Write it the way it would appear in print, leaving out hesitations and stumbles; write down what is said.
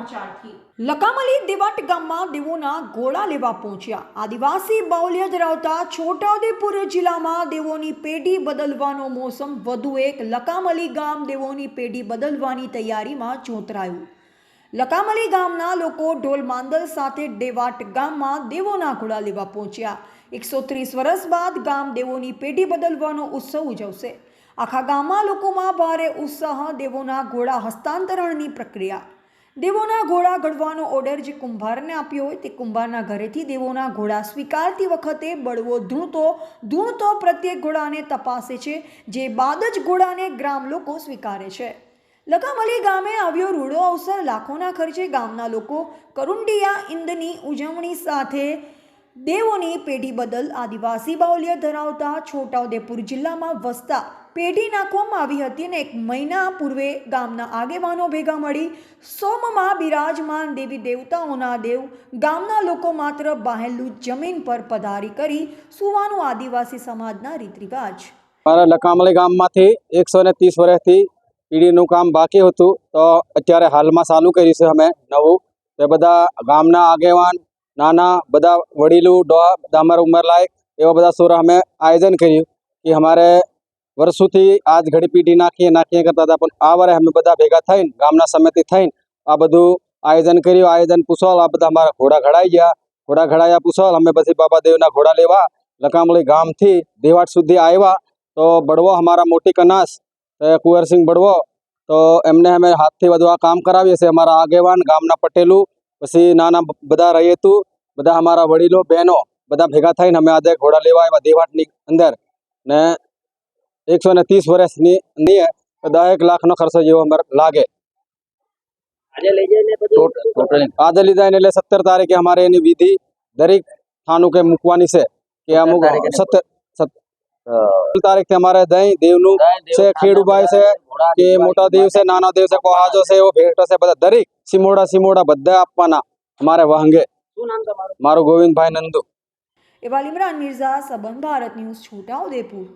સમાચારથી લકામલી દેવાટ ગામમાં દેવોના ઘોડા લેવા પહોંચ્યા। આદિવાસી બાहुल्य ધરાવતા છોટાઉદેપુર જિલ્લામાં દેવોની પેઢી બદલવાનો મોસમ વધુ એક લકામલી ગામ દેવોની પેઢી બદલવાની તૈયારીમાં જોતરાયું। લકામલી ગામના લોકો ઢોલ માંદલ સાથે દેવાટ ગામમાં દેવોના ઘોડા લેવા પહોંચ્યા। 130 વર્ષ બાદ ગામ દેવોની પેઢી બદલવાનો ઉત્સવ ઉજવશે। આખા ગામમાં લોકોમાં ભારે ઉત્સાહ। દેવોના ઘોડા હસ્તાંતરણની પ્રક્રિયા। દેવોના ઘોડા ઘડવાનો ઓર્ડર જે કુંભારને આપ્યો હોય તે કુંભારના ઘરેથી દેવોના ઘોડા સ્વીકારતી વખતે બળવો ધૂણતો પ્રત્યેક ઘોડાને તપાસે છે, જે બાદ જ ઘોડાને ગ્રામ લોકો સ્વીકારે છે। લકામલી ગામે આવ્યો રૂડો અવસર। લાખોના ખર્ચે ગામના લોકો કરુંડિયા ઈંદની ઉજવણી સાથે દેવોની પેઢી બદલ આદિવાસી બાहुल्य ધરાવતા છોટાઉદેપુર જિલ્લામાં વસતા પેઢી નાખવામાં આવી હતી અને 1 મહિના પૂર્વે ગામના આગેવાનો ભેગા મળી સોમમાં બિરાજમાન દેવી દેવતાઓના દેવ ગામના લોકો માત્ર બહાલું જમીન પર પધારી કરી સુવાનું આદિવાસી સમાજના રીત રિવાજ। મારા લકામલી ગામમાંથી 130 વર્ષથી પીડીનું કામ બાકી હતું, તો અત્યારે હાલમાં ચાલુ કર્યું છે અમે નવું। તે બધા ગામના આગેવાન નાના બધા વડીલું ડોહા બધા અમારા ઉંમરલાયક એવા બધા સોરા અમે આયોજન કર્યું કે અમારે વર્ષોથી આજ ઘડી પીઢી નાખીએ કરતા હતા, પણ આ વારે અમે બધા ભેગા થઈને ગામના સમિતિ થઈને આ બધું આયોજન કર્યું। આયોજન પૂછવાલ આ બધા અમારા ઘોડા ઘડાઈ ગયા। ઘોડા ઘડાયા પૂછવાલ અમે પછી બાબા દેવના ઘોડા લેવા લકામલી ગામથી દેવાટ સુધી આવ્યા। તો બળવો અમારા મોટી કનાસ કુંવરસિંહ બળવો, તો એમને અમે હાથથી બધું આ કામ કરાવીએ છીએ। અમારા આગેવાન ગામના પટેલું પછી નાના બધા રહીએ તું બધા અમારા વડીલો બહેનો બધા ભેગા થઈને અમે આજે ઘોડા લેવા આવ્યા દેવાટની અંદર ને 130 વર્ષની ની 10 લાખનો ખર્ચો જેવો અમારે લાગે। આજે લઈ જાય એટલે 17 તારીખે અમારે એની વિધિ દરેક થાનું કે મૂકવાની છે કે અમુક 17 તારીખથી અમારે દહીં દેવનું છે, ખેડુભાઈ છે કે મોટા દેવ છે, નાના દેવ છે, કોહાજો છે, એવો ભેટ છે, બધા દરેક સિમોડા બધા આપવાના અમારે વહંગે। મારું ગોવિંદભાઈ નંદુ। એવા ઇમરાન મિર્ઝા, સબન ભારત ન્યૂઝ, છોટાઉદેપુર।